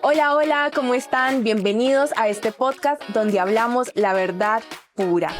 Hola, hola, ¿cómo están? Bienvenidos a este podcast donde hablamos la verdad pura.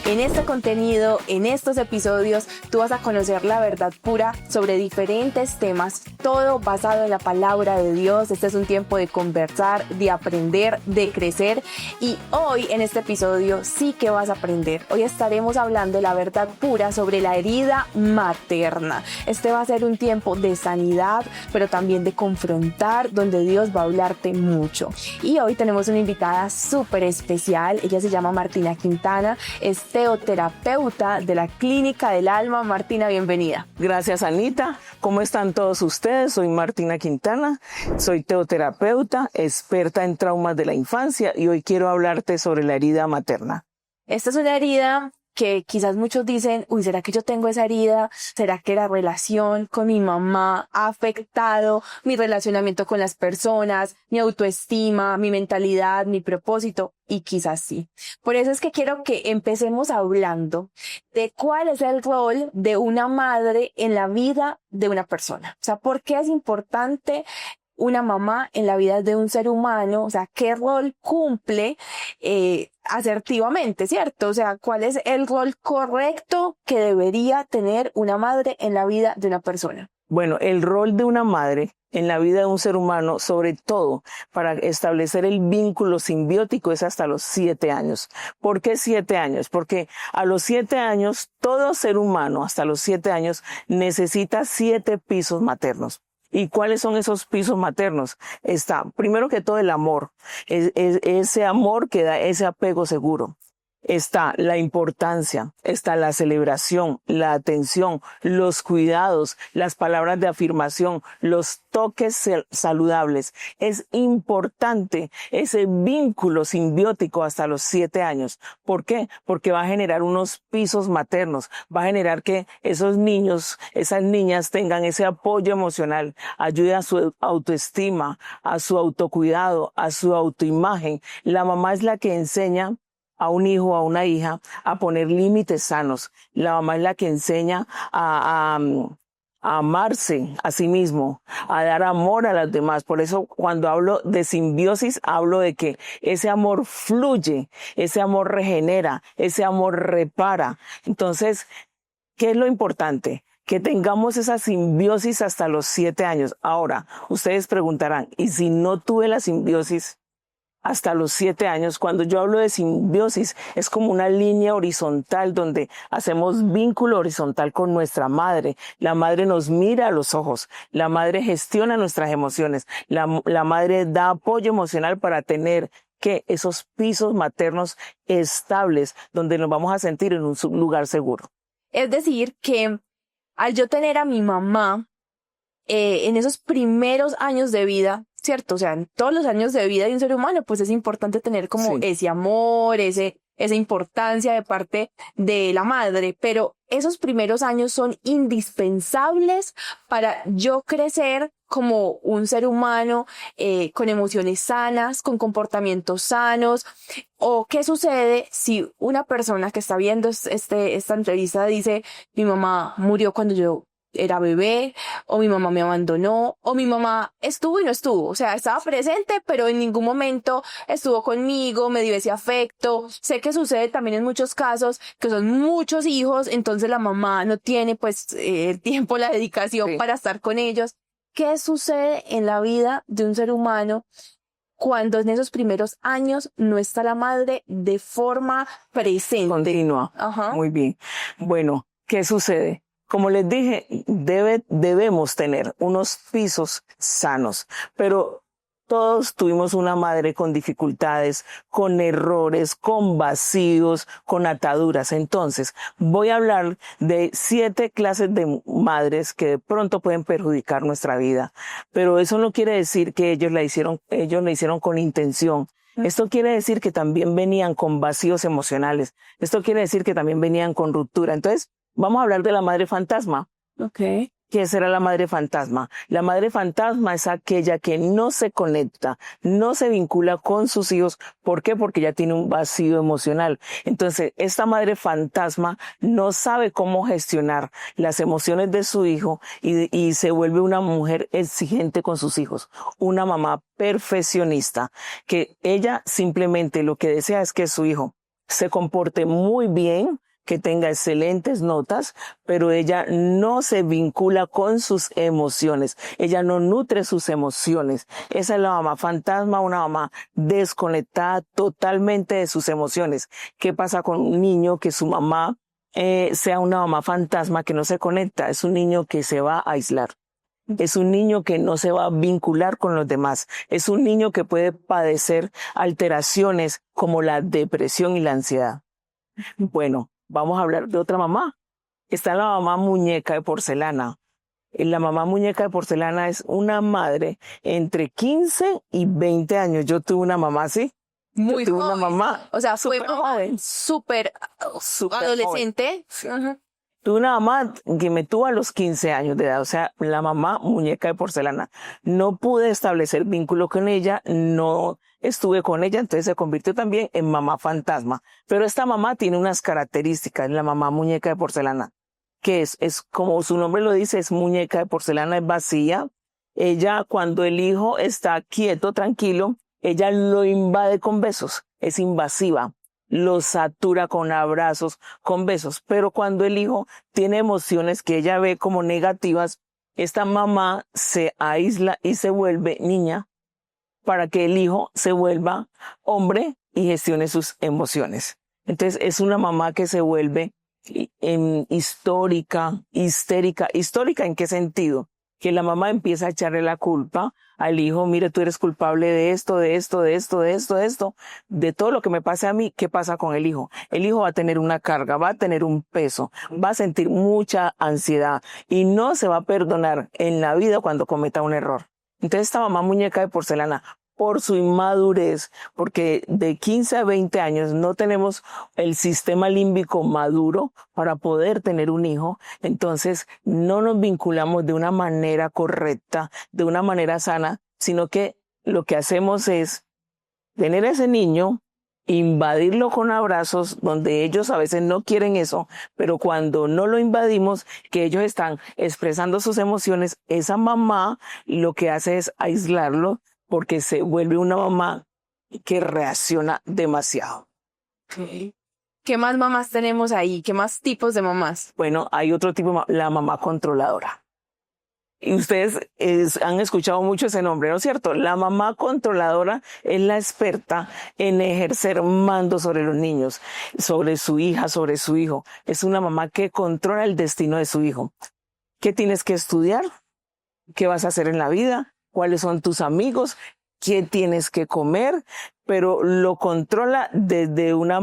En este contenido, en estos episodios, tú vas a conocer la verdad pura sobre diferentes temas, todo basado en la palabra de Dios. Este es un tiempo de conversar, de aprender, de crecer. Y hoy en este episodio sí que vas a aprender. Hoy estaremos hablando de la verdad pura sobre la herida materna. Este va a ser un tiempo de sanidad, pero también de confrontar, donde Dios va a hablarte mucho. Y hoy tenemos una invitada súper especial. Ella se llama Martina Quintana, es teoterapeuta de la Clínica del Alma. Martina, bienvenida. Gracias, Anita. ¿Cómo están todos ustedes? Soy Martina Quintana, soy teoterapeuta, experta en traumas de la infancia y hoy quiero hablarte sobre la herida materna. Esta es una herida que quizás muchos dicen, ¿será que yo tengo esa herida? ¿Será que la relación con mi mamá ha afectado mi relacionamiento con las personas, mi autoestima, mi mentalidad, mi propósito? Y quizás sí. Por eso es que quiero que empecemos hablando de cuál es el rol de una madre en la vida de una persona. O sea, ¿por qué es importante una mamá en la vida de un ser humano? O sea, ¿qué rol cumple asertivamente, cierto? O sea, ¿cuál es el rol correcto que debería tener una madre en la vida de una persona? Bueno, el rol de una madre en la vida de un ser humano, sobre todo para establecer el vínculo simbiótico, es hasta los 7 años. ¿Por qué 7 años? Porque a los 7 años, todo ser humano hasta los 7 años necesita 7 pisos maternos. ¿Y cuáles son esos pisos maternos? Está, primero que todo, el amor. Ese amor que da ese apego seguro. Está la importancia, está la celebración, la atención, los cuidados, las palabras de afirmación, los toques saludables. Es importante ese vínculo simbiótico hasta los 7 años. ¿Por qué? Porque va a generar unos pisos maternos, va a generar que esos niños, esas niñas tengan ese apoyo emocional, ayude a su autoestima, a su autocuidado, a su autoimagen. La mamá es la que enseña a un hijo o a una hija a poner límites sanos. La mamá es la que enseña a amarse a sí mismo, a dar amor a las demás. Por eso cuando hablo de simbiosis, hablo de que ese amor fluye, ese amor regenera, ese amor repara. Entonces, ¿qué es lo importante? Que tengamos esa simbiosis hasta los 7 años. Ahora, ustedes preguntarán, ¿y si no tuve la simbiosis hasta los 7 años? Cuando yo hablo de simbiosis, es como una línea horizontal donde hacemos vínculo horizontal con nuestra madre. La madre nos mira a los ojos, la madre gestiona nuestras emociones, la madre da apoyo emocional para tener que esos pisos maternos estables donde nos vamos a sentir en un lugar seguro. Es decir, que al yo tener a mi mamá en esos primeros años de vida, ¿cierto? O sea, en todos los años de vida de un ser humano, pues es importante tener como ese amor, esa importancia de parte de la madre, pero esos primeros años son indispensables para yo crecer como un ser humano con emociones sanas, con comportamientos sanos. ¿O qué sucede si una persona que está viendo esta entrevista dice, mi mamá murió cuando yo era bebé, o mi mamá me abandonó, o mi mamá estuvo y no estuvo? O sea, estaba presente, pero en ningún momento estuvo conmigo, me dio ese afecto. Sé que sucede también en muchos casos, que son muchos hijos, entonces la mamá no tiene pues el tiempo, la dedicación para estar con ellos. ¿Qué sucede en la vida de un ser humano cuando en esos primeros años no está la madre de forma presente? Continua. Ajá. Muy bien. Bueno, ¿qué sucede? Como les dije, debemos tener unos pisos sanos, pero todos tuvimos una madre con dificultades, con errores, con vacíos, con ataduras. Entonces, voy a hablar de 7 clases de madres que de pronto pueden perjudicar nuestra vida, pero eso no quiere decir que ellos la hicieron con intención. Esto quiere decir que también venían con vacíos emocionales. Esto quiere decir que también venían con ruptura. Entonces, vamos a hablar de la madre fantasma. Okay. ¿Qué será la madre fantasma? La madre fantasma es aquella que no se conecta, no se vincula con sus hijos. ¿Por qué? Porque ya tiene un vacío emocional. Entonces, esta madre fantasma no sabe cómo gestionar las emociones de su hijo y se vuelve una mujer exigente con sus hijos, una mamá perfeccionista, que ella simplemente lo que desea es que su hijo se comporte muy bien, que tenga excelentes notas, pero ella no se vincula con sus emociones. Ella no nutre sus emociones. Esa es la mamá fantasma, una mamá desconectada totalmente de sus emociones. ¿Qué pasa con un niño que su mamá sea una mamá fantasma que no se conecta? Es un niño que se va a aislar. Es un niño que no se va a vincular con los demás. Es un niño que puede padecer alteraciones como la depresión y la ansiedad. Bueno, vamos a hablar de otra mamá. Está la mamá muñeca de porcelana. La mamá muñeca de porcelana es una madre entre 15 y 20 años. Yo tuve una mamá así. Muy Yo tuve joven. una mamá. O sea, fue joven. súper adolescente. Ajá. Tuve una mamá que me tuvo a los 15 años de edad, o sea, la mamá muñeca de porcelana. No pude establecer vínculo con ella, no estuve con ella, entonces se convirtió también en mamá fantasma. Pero esta mamá tiene unas características, la mamá muñeca de porcelana, que es como su nombre lo dice, es muñeca de porcelana, es vacía. Ella, cuando el hijo está quieto, tranquilo, ella lo invade con besos, es invasiva. Lo satura con abrazos, con besos. Pero cuando el hijo tiene emociones que ella ve como negativas, esta mamá se aísla y se vuelve niña para que el hijo se vuelva hombre y gestione sus emociones. Entonces es una mamá que se vuelve histórica, histérica. ¿Histórica en qué sentido? Que la mamá empieza a echarle la culpa al hijo, mire, tú eres culpable de esto, de esto, de esto, de esto, de esto, de todo lo que me pase a mí. ¿Qué pasa con el hijo? El hijo va a tener una carga, va a tener un peso, va a sentir mucha ansiedad y no se va a perdonar en la vida cuando cometa un error. Entonces esta mamá muñeca de porcelana, por su inmadurez, porque de 15 a 20 años no tenemos el sistema límbico maduro para poder tener un hijo, entonces no nos vinculamos de una manera correcta, de una manera sana, sino que lo que hacemos es tener a ese niño, invadirlo con abrazos, donde ellos a veces no quieren eso, pero cuando no lo invadimos, que ellos están expresando sus emociones, esa mamá lo que hace es aislarlo, porque se vuelve una mamá que reacciona demasiado. Okay. ¿Qué más mamás tenemos ahí? ¿Qué más tipos de mamás? Bueno, hay otro tipo, la mamá controladora. Y ustedes han escuchado mucho ese nombre, ¿no es cierto? La mamá controladora es la experta en ejercer mando sobre los niños, sobre su hija, sobre su hijo. Es una mamá que controla el destino de su hijo. ¿Qué tienes que estudiar? ¿Qué vas a hacer en la vida? ¿Cuáles son tus amigos? ¿Qué tienes que comer? Pero lo controla desde una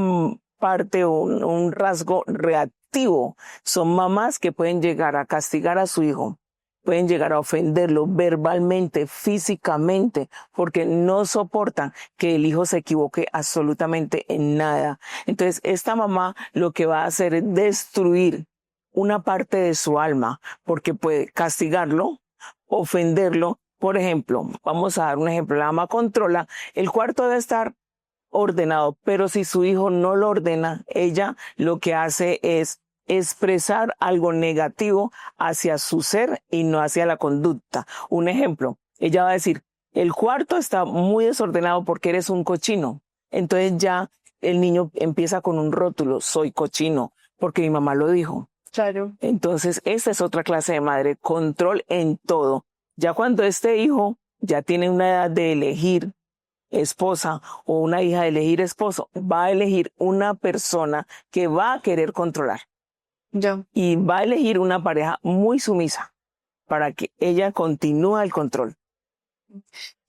parte o un rasgo reactivo. Son mamás que pueden llegar a castigar a su hijo, pueden llegar a ofenderlo verbalmente, físicamente, porque no soportan que el hijo se equivoque absolutamente en nada. Entonces, esta mamá lo que va a hacer es destruir una parte de su alma, porque puede castigarlo, ofenderlo. Por ejemplo, vamos a dar un ejemplo, la mamá controla, el cuarto debe estar ordenado, pero si su hijo no lo ordena, ella lo que hace es expresar algo negativo hacia su ser y no hacia la conducta. Un ejemplo, ella va a decir, el cuarto está muy desordenado porque eres un cochino. Entonces ya el niño empieza con un rótulo, soy cochino, porque mi mamá lo dijo. Claro. Entonces esta es otra clase de madre, control en todo. Ya cuando este hijo ya tiene una edad de elegir esposa o una hija de elegir esposo, va a elegir una persona que va a querer controlar. Y va a elegir una pareja muy sumisa para que ella continúe el control.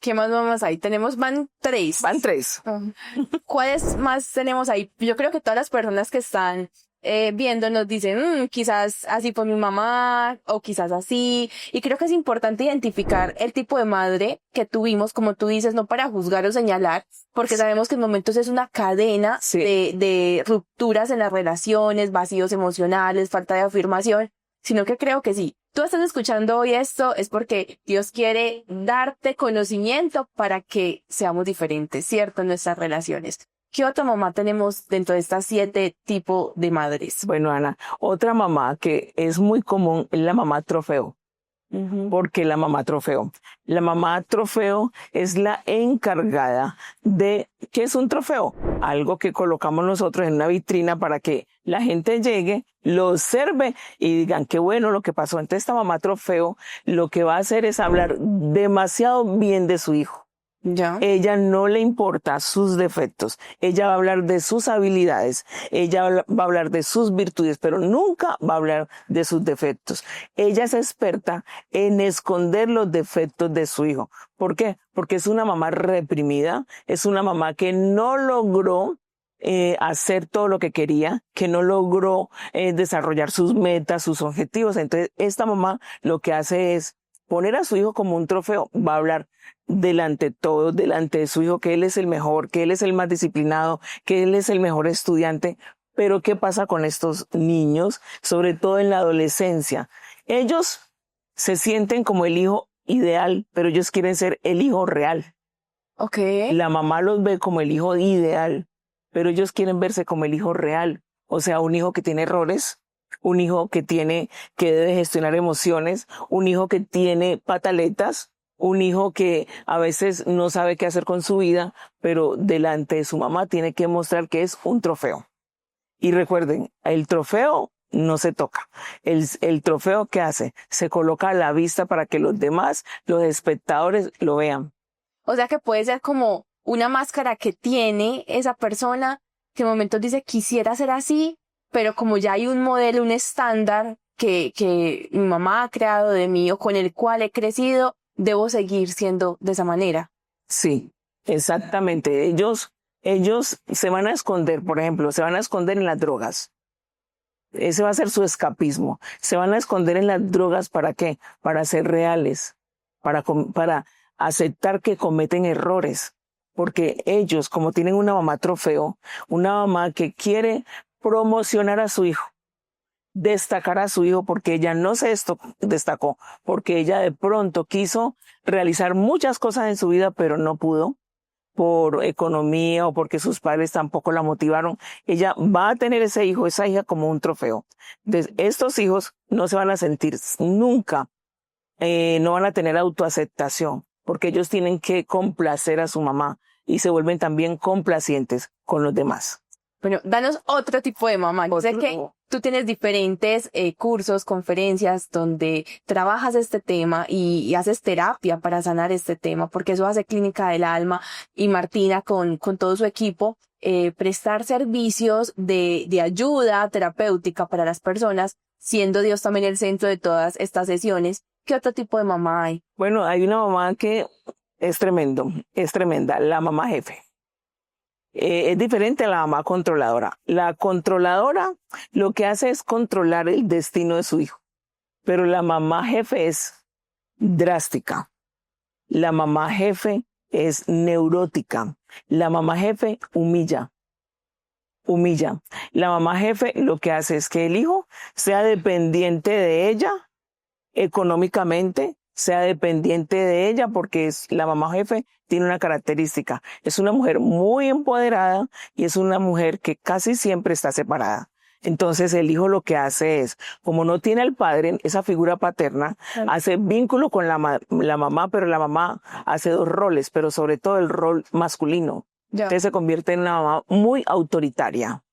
¿Qué más mamás hay? Van 3. Van 3. ¿Cuáles más tenemos ahí? Yo creo que todas las personas que están viendo nos dicen, quizás así fue mi mamá, o quizás así. Y creo que es importante identificar el tipo de madre que tuvimos, como tú dices, no para juzgar o señalar, porque sabemos que en momentos es una cadena de rupturas en las relaciones, vacíos emocionales, falta de afirmación, sino que creo que sí, tú estás escuchando hoy esto, es porque Dios quiere darte conocimiento para que seamos diferentes, ¿cierto? En nuestras relaciones. ¿Qué otra mamá tenemos dentro de estas 7 tipos de madres? Bueno, Ana, otra mamá que es muy común es la mamá trofeo. ¿Por qué la mamá trofeo? La mamá trofeo es la encargada de, ¿qué es un trofeo? Algo que colocamos nosotros en una vitrina para que la gente llegue, lo observe y digan qué bueno lo que pasó. Entonces esta mamá trofeo lo que va a hacer es hablar demasiado bien de su hijo. Ya. Ella no le importa sus defectos, ella va a hablar de sus habilidades, ella va a hablar de sus virtudes, pero nunca va a hablar de sus defectos. Ella es experta en esconder los defectos de su hijo. ¿Por qué? Porque es una mamá reprimida, es una mamá que no logró hacer todo lo que quería, que no logró desarrollar sus metas, sus objetivos. Entonces, esta mamá lo que hace es poner a su hijo como un trofeo, va a hablar delante de todos, delante de su hijo, que él es el mejor, que él es el más disciplinado, que él es el mejor estudiante. Pero ¿qué pasa con estos niños? Sobre todo en la adolescencia. Ellos se sienten como el hijo ideal, pero ellos quieren ser el hijo real. Okay. La mamá los ve como el hijo ideal, pero ellos quieren verse como el hijo real. O sea, un hijo que tiene errores, un hijo que debe gestionar emociones, un hijo que tiene pataletas, un hijo que a veces no sabe qué hacer con su vida, pero delante de su mamá tiene que mostrar que es un trofeo. Y recuerden, el trofeo no se toca. El trofeo, ¿qué hace? Se coloca a la vista para que los demás, los espectadores, lo vean. O sea que puede ser como una máscara que tiene esa persona que en momentos dice quisiera ser así, pero como ya hay un modelo, un estándar que mi mamá ha creado de mí o con el cual he crecido, debo seguir siendo de esa manera. Sí, exactamente. Ellos se van a esconder, por ejemplo, se van a esconder en las drogas. Ese va a ser su escapismo. Se van a esconder en las drogas, ¿para qué? Para ser reales, para aceptar que cometen errores. Porque ellos, como tienen una mamá trofeo, una mamá que quiere promocionar a su hijo, destacar a su hijo, porque ella no se destacó, porque ella de pronto quiso realizar muchas cosas en su vida, pero no pudo por economía o porque sus padres tampoco la motivaron. Ella va a tener ese hijo, esa hija como un trofeo. Entonces, estos hijos no se van a sentir nunca, no van a tener autoaceptación, porque ellos tienen que complacer a su mamá y se vuelven también complacientes con los demás. Bueno, danos otro tipo de mamá. Yo sé que tú tienes diferentes cursos, conferencias donde trabajas este tema y haces terapia para sanar este tema, porque eso hace Clínica del Alma y Martina con todo su equipo, prestar servicios de ayuda terapéutica para las personas, siendo Dios también el centro de todas estas sesiones. ¿Qué otro tipo de mamá hay? Bueno, hay una mamá que es tremenda, la mamá jefe. Es diferente a la mamá controladora. La controladora lo que hace es controlar el destino de su hijo, pero la mamá jefe es drástica. La mamá jefe es neurótica. La mamá jefe humilla. La mamá jefe lo que hace es que el hijo sea dependiente de ella económicamente, sea dependiente de ella, porque la mamá jefe tiene una característica. Es una mujer muy empoderada y es una mujer que casi siempre está separada. Entonces el hijo lo que hace es, como no tiene al padre, esa figura paterna, hace vínculo con la mamá, pero la mamá hace 2 roles, pero sobre todo el rol masculino. Ya. Entonces se convierte en una mamá muy autoritaria,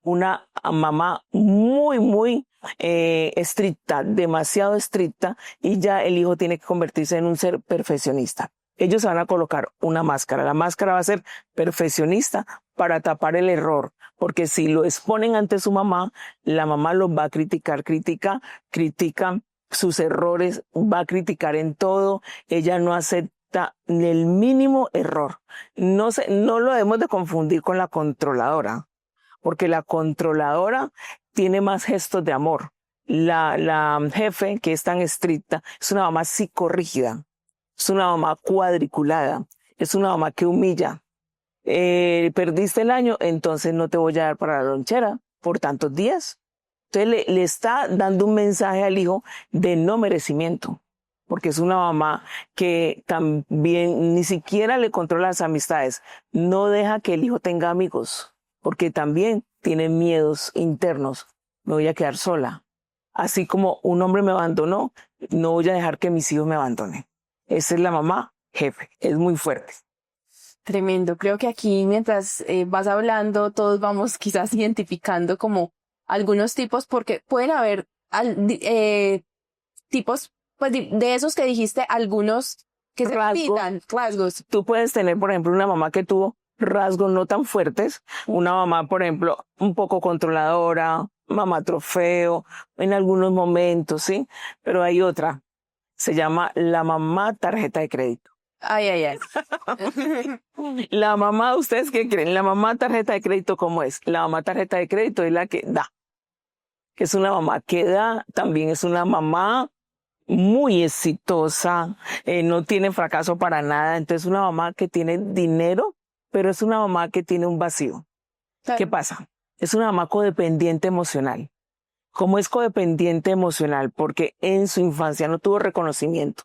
una mamá muy estricta, demasiado estricta, y ya el hijo tiene que convertirse en un ser perfeccionista. Ellos se van a colocar una máscara. La máscara va a ser perfeccionista para tapar el error, porque si lo exponen ante su mamá, la mamá los va a criticar, critica sus errores, va a criticar en todo. Ella no acepta ni el mínimo error. No lo debemos de confundir con la controladora, porque la controladora tiene más gestos de amor. La jefe, que es tan estricta, es una mamá psicorrígida, es una mamá cuadriculada, es una mamá que humilla. Perdiste el año, entonces no te voy a dar para la lonchera por tantos días. Entonces le está dando un mensaje al hijo de no merecimiento, porque es una mamá que también ni siquiera le controla las amistades, no deja que el hijo tenga amigos, porque también tiene miedos internos. Me voy a quedar sola. Así como un hombre me abandonó, no voy a dejar que mis hijos me abandonen. Esa es la mamá jefe, es muy fuerte. Tremendo. Creo que aquí mientras vas hablando, todos vamos quizás identificando como algunos tipos, porque pueden haber tipos, pues de esos que dijiste, algunos que se repitan, rasgos. Tú puedes tener, por ejemplo, una mamá que tuvo rasgos no tan fuertes, una mamá, por ejemplo, un poco controladora, mamá trofeo, en algunos momentos, ¿sí? Pero hay otra, se llama la mamá tarjeta de crédito. Ay, ay, ay. La mamá, ¿ustedes qué creen? La mamá tarjeta de crédito, ¿cómo es? La mamá tarjeta de crédito es la que da. Que es una mamá que da, también es una mamá muy exitosa, no tiene fracaso para nada. Entonces, una mamá que tiene dinero, pero es una mamá que tiene un vacío. Claro. ¿Qué pasa? Es una mamá codependiente emocional. ¿Cómo es codependiente emocional? Porque en su infancia no tuvo reconocimiento.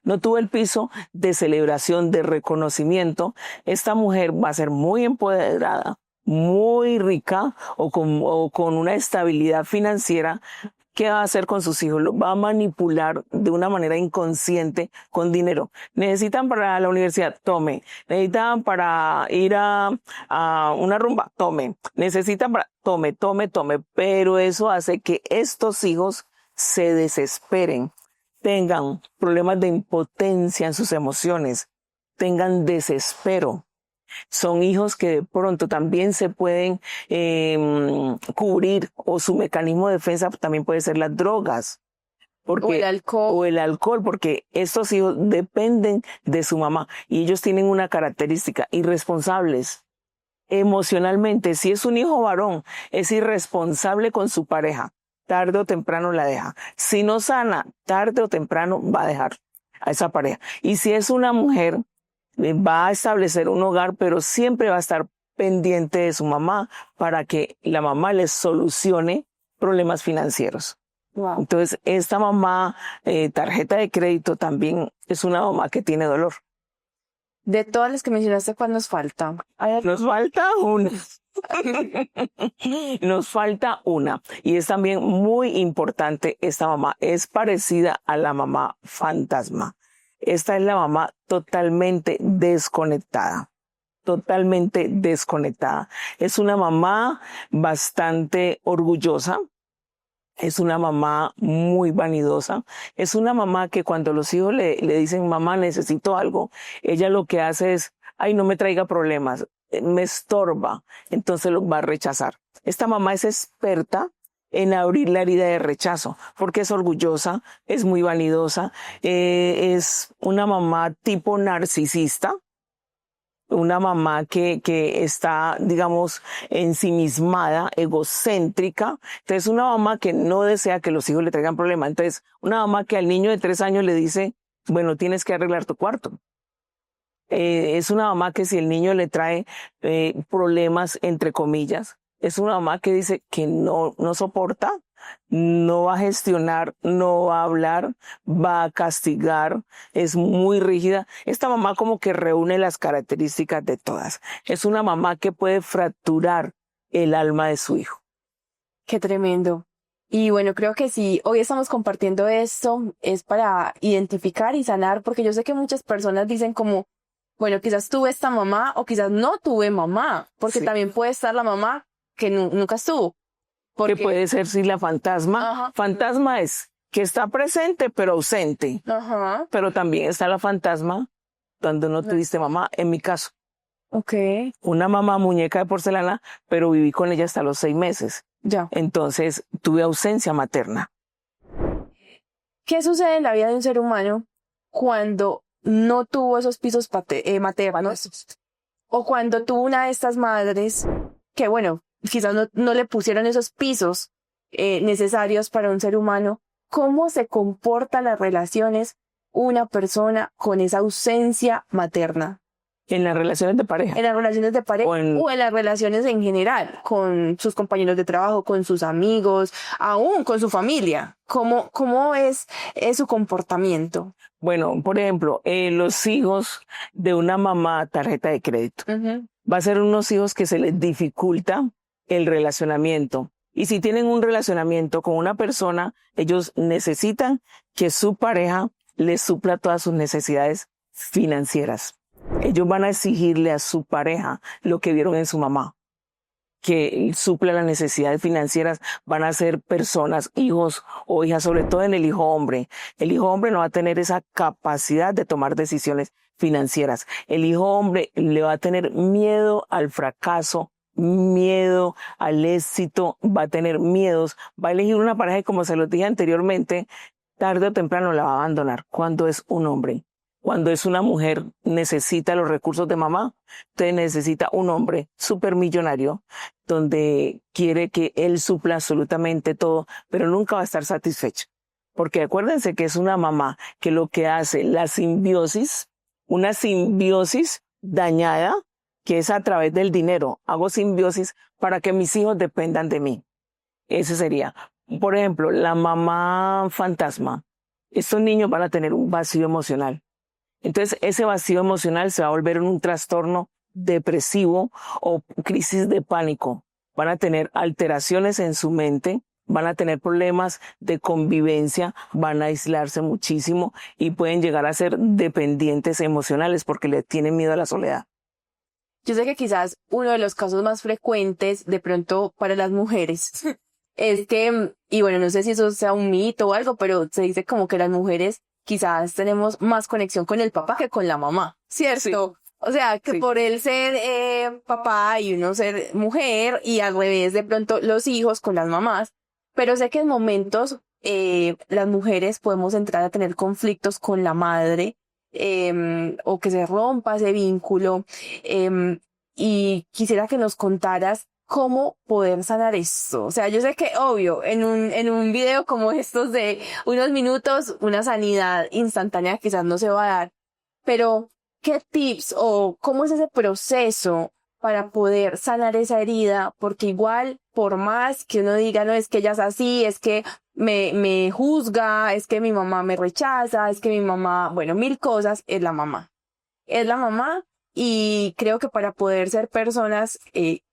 No tuvo el piso de celebración, de reconocimiento. Esta mujer va a ser muy empoderada, muy rica o con una estabilidad financiera. ¿Qué va a hacer con sus hijos? Los va a manipular de una manera inconsciente con dinero. Necesitan para la universidad, tome. Necesitan para ir a una rumba, tome. Necesitan para, tome. Pero eso hace que estos hijos se desesperen, tengan problemas de impotencia en sus emociones, tengan desespero. Son hijos que de pronto también se pueden cubrir, o su mecanismo de defensa también puede ser las drogas. O el alcohol, porque estos hijos dependen de su mamá y ellos tienen una característica: irresponsables emocionalmente. Si es un hijo varón, es irresponsable con su pareja. Tarde o temprano la deja. Si no sana, tarde o temprano va a dejar a esa pareja. Y si es una mujer, va a establecer un hogar, pero siempre va a estar pendiente de su mamá para que la mamá les solucione problemas financieros. Wow. Entonces, esta mamá tarjeta de crédito también es una mamá que tiene dolor. De todas las que mencionaste, ¿cuál nos falta? Nos falta una. Nos falta una. Y es también muy importante esta mamá. Es parecida a la mamá fantasma. Esta es la mamá totalmente desconectada. Totalmente desconectada. Es una mamá bastante orgullosa. Es una mamá muy vanidosa. Es una mamá que cuando los hijos le dicen, mamá, necesito algo, ella lo que hace es, ay, no me traiga problemas, me estorba, entonces lo va a rechazar. Esta mamá es experta en abrir la herida de rechazo, porque es orgullosa, es muy vanidosa, es una mamá tipo narcisista. Una mamá que está, digamos, ensimismada, egocéntrica. Entonces, una mamá que no desea que los hijos le traigan problemas. Entonces, una mamá que al niño de 3 años le dice, bueno, tienes que arreglar tu cuarto. Es una mamá que si el niño le trae problemas, entre comillas, es una mamá que dice que no soporta, no va a gestionar, no va a hablar, va a castigar, es muy rígida. Esta mamá como que reúne las características de todas. Es una mamá que puede fracturar el alma de su hijo. Qué tremendo. Y bueno, creo que si hoy estamos compartiendo esto es para identificar y sanar, porque yo sé que muchas personas dicen como, bueno, quizás tuve esta mamá o quizás no tuve mamá, porque sí, también puede estar la mamá que nunca estuvo. Porque que puede ser sí la fantasma. Ajá. Fantasma es que está presente pero ausente. Ajá. Pero también está la fantasma cuando no tuviste mamá, en mi caso. Okay. Una mamá muñeca de porcelana, pero viví con ella hasta los 6 meses. Ya. Entonces tuve ausencia materna. ¿Qué sucede en la vida de un ser humano cuando no tuvo esos pisos maternos? O cuando tuvo una de estas madres que, bueno, quizás no le pusieron esos pisos necesarios para un ser humano. ¿Cómo se comportan las relaciones una persona con esa ausencia materna? En las relaciones de pareja. En las relaciones de pareja o en las relaciones en general, con sus compañeros de trabajo, con sus amigos, aún con su familia. ¿Cómo es su comportamiento? Bueno, por ejemplo, los hijos de una mamá tarjeta de crédito. Va a ser unos hijos que se les dificulta el relacionamiento. Y si tienen un relacionamiento con una persona, ellos necesitan que su pareja les supla todas sus necesidades financieras. Ellos van a exigirle a su pareja lo que vieron en su mamá, que supla las necesidades financieras. Van a ser personas, hijos o hijas, sobre todo en el hijo hombre. El hijo hombre no va a tener esa capacidad de tomar decisiones financieras. El hijo hombre le va a tener miedo al fracaso, miedo al éxito, va a tener miedos, va a elegir una pareja y, como se lo dije anteriormente, tarde o temprano la va a abandonar. Cuando es un hombre. Cuando es una mujer, necesita los recursos de mamá. Entonces necesita un hombre supermillonario donde quiere que él supla absolutamente todo, pero nunca va a estar satisfecho. Porque acuérdense que es una mamá que lo que hace, la simbiosis, una simbiosis dañada, que es a través del dinero. Hago simbiosis para que mis hijos dependan de mí. Ese sería. Por ejemplo, la mamá fantasma. Estos niños van a tener un vacío emocional. Entonces, ese vacío emocional se va a volver en un trastorno depresivo o crisis de pánico. Van a tener alteraciones en su mente, van a tener problemas de convivencia, van a aislarse muchísimo y pueden llegar a ser dependientes emocionales porque le tienen miedo a la soledad. Yo sé que quizás uno de los casos más frecuentes de pronto para las mujeres es que, y bueno, no sé si eso sea un mito o algo, pero se dice como que las mujeres quizás tenemos más conexión con el papá que con la mamá, ¿cierto? Sí. O sea, que por él ser papá y uno ser mujer y al revés de pronto los hijos con las mamás. Pero sé que en momentos las mujeres podemos entrar a tener conflictos con la madre o que se rompa ese vínculo. Y quisiera que nos contaras cómo poder sanar esto. O sea, yo sé que, obvio, en un video como estos de unos minutos, una sanidad instantánea quizás no se va a dar, pero ¿qué tips o cómo es ese proceso para poder sanar esa herida? Porque igual, por más que uno diga, no, es que ella es así, es que me juzga, es que mi mamá me rechaza, es que mi mamá, bueno, mil cosas, es la mamá. Es la mamá, y creo que para poder ser personas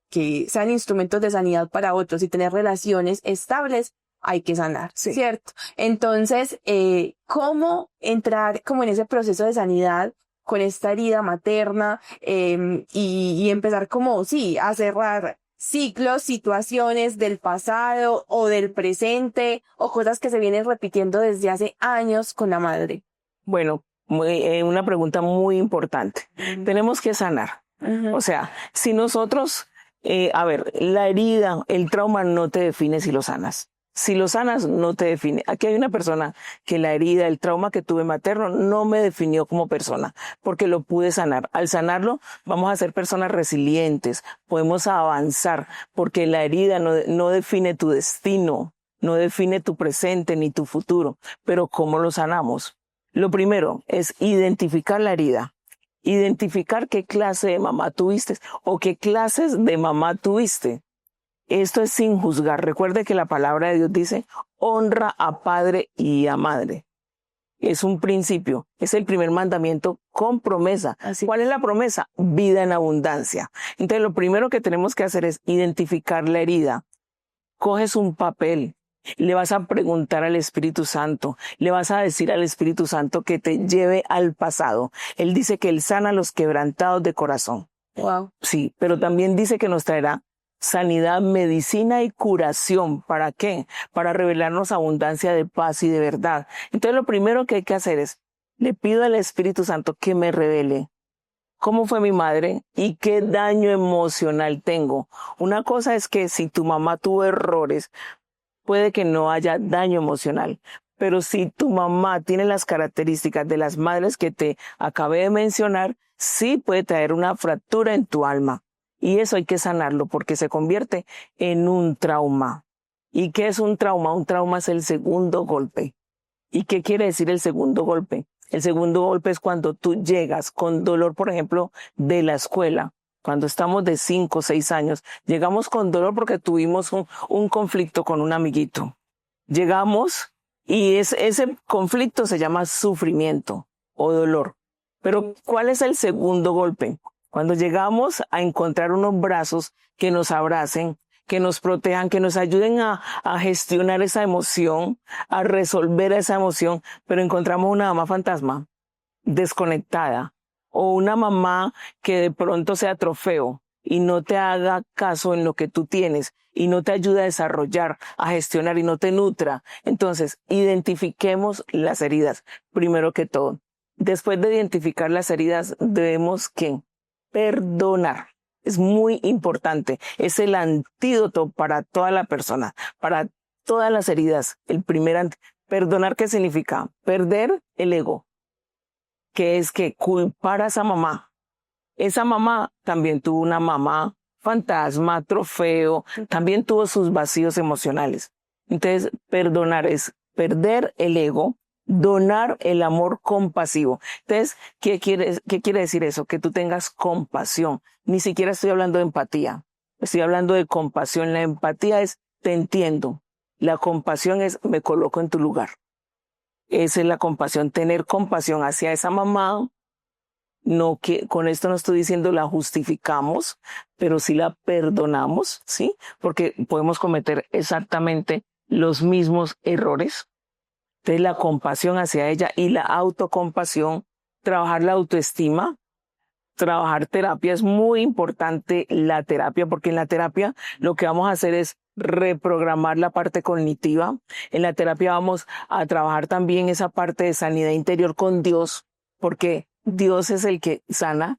que sean instrumentos de sanidad para otros y tener relaciones estables, hay que sanar, sí. ¿Cierto? Entonces, ¿cómo entrar como en ese proceso de sanidad con esta herida materna y empezar como, sí, a cerrar ciclos, situaciones del pasado o del presente o cosas que se vienen repitiendo desde hace años con la madre? Bueno, una pregunta muy importante. Tenemos que sanar. O sea, si nosotros... la herida, el trauma no te define si lo sanas. Si lo sanas, no te define. Aquí hay una persona que la herida, el trauma que tuve materno, no me definió como persona, porque lo pude sanar. Al sanarlo, vamos a ser personas resilientes, podemos avanzar, porque la herida no define tu destino, no define tu presente ni tu futuro. Pero ¿cómo lo sanamos? Lo primero es identificar la herida. Identificar qué clase de mamá tuviste o qué clases de mamá tuviste. Esto es sin juzgar. Recuerde que la palabra de Dios dice, honra a padre y a madre. Es un principio, es el primer mandamiento con promesa. Así. ¿Cuál es la promesa? Vida en abundancia. Entonces lo primero que tenemos que hacer es identificar la herida. Coges un papel. Le vas a preguntar al Espíritu Santo, le vas a decir al Espíritu Santo que te lleve al pasado. Él dice que Él sana a los quebrantados de corazón. Wow. Sí, pero también dice que nos traerá sanidad, medicina y curación. ¿Para qué? Para revelarnos abundancia de paz y de verdad. Entonces lo primero que hay que hacer es, le pido al Espíritu Santo que me revele cómo fue mi madre y qué daño emocional tengo. Una cosa es que si tu mamá tuvo errores, puede que no haya daño emocional, pero si tu mamá tiene las características de las madres que te acabé de mencionar, sí puede traer una fractura en tu alma. Y eso hay que sanarlo porque se convierte en un trauma. ¿Y qué es un trauma? Un trauma es el segundo golpe. ¿Y qué quiere decir el segundo golpe? El segundo golpe es cuando tú llegas con dolor, por ejemplo, de la escuela. Cuando estamos de 5 o 6 años, llegamos con dolor porque tuvimos un conflicto con un amiguito. Llegamos y ese conflicto se llama sufrimiento o dolor. Pero ¿cuál es el segundo golpe? Cuando llegamos a encontrar unos brazos que nos abracen, que nos protejan, que nos ayuden a gestionar esa emoción, a resolver esa emoción, pero encontramos una mamá fantasma, desconectada, o una mamá que de pronto sea trofeo y no te haga caso en lo que tú tienes y no te ayuda a desarrollar, a gestionar y no te nutra. Entonces, identifiquemos las heridas, primero que todo. Después de identificar las heridas, debemos ¿qué? Perdonar. Es muy importante. Es el antídoto para toda la persona, para todas las heridas. Perdonar, ¿qué significa? Perder el ego, que es que culpar a esa mamá. Esa mamá también tuvo una mamá fantasma, trofeo, también tuvo sus vacíos emocionales. Entonces, perdonar es perder el ego, donar el amor compasivo. Entonces, ¿qué quiere decir eso? Que tú tengas compasión. Ni siquiera estoy hablando de empatía. Estoy hablando de compasión. La empatía es te entiendo. La compasión es me coloco en tu lugar. Esa es la compasión, tener compasión hacia esa mamá. No que con esto no estoy diciendo la justificamos, pero sí la perdonamos, ¿sí? Porque podemos cometer exactamente los mismos errores. Entonces la compasión hacia ella y la autocompasión, trabajar la autoestima, trabajar terapia. Es muy importante la terapia, porque en la terapia lo que vamos a hacer es reprogramar la parte cognitiva. En la terapia vamos a trabajar también esa parte de sanidad interior con Dios, porque Dios es el que sana.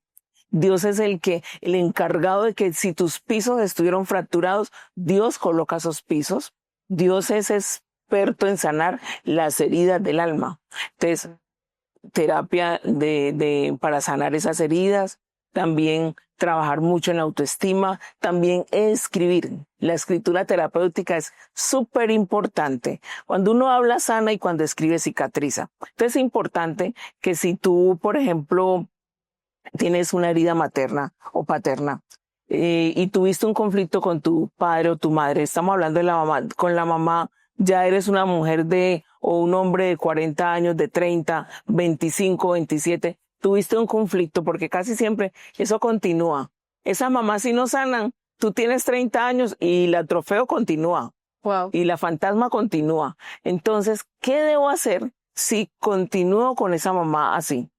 Dios es el encargado de que si tus pisos estuvieron fracturados, Dios coloca esos pisos. Dios es experto en sanar las heridas del alma. Entonces, terapia para sanar esas heridas, también trabajar mucho en la autoestima, también escribir. La escritura terapéutica es súper importante. Cuando uno habla sana y cuando escribe cicatriza. Entonces es importante que si tú, por ejemplo, tienes una herida materna o paterna y tuviste un conflicto con tu padre o tu madre, estamos hablando de la mamá, con la mamá ya eres una mujer o un hombre de 40 años, de 30, 25, 27, tuviste un conflicto porque casi siempre eso continúa. Esas mamás si no sanan, tú tienes 30 años y la trofeo continúa. Wow. Y la fantasma continúa. Entonces, ¿qué debo hacer si continúo con esa mamá así?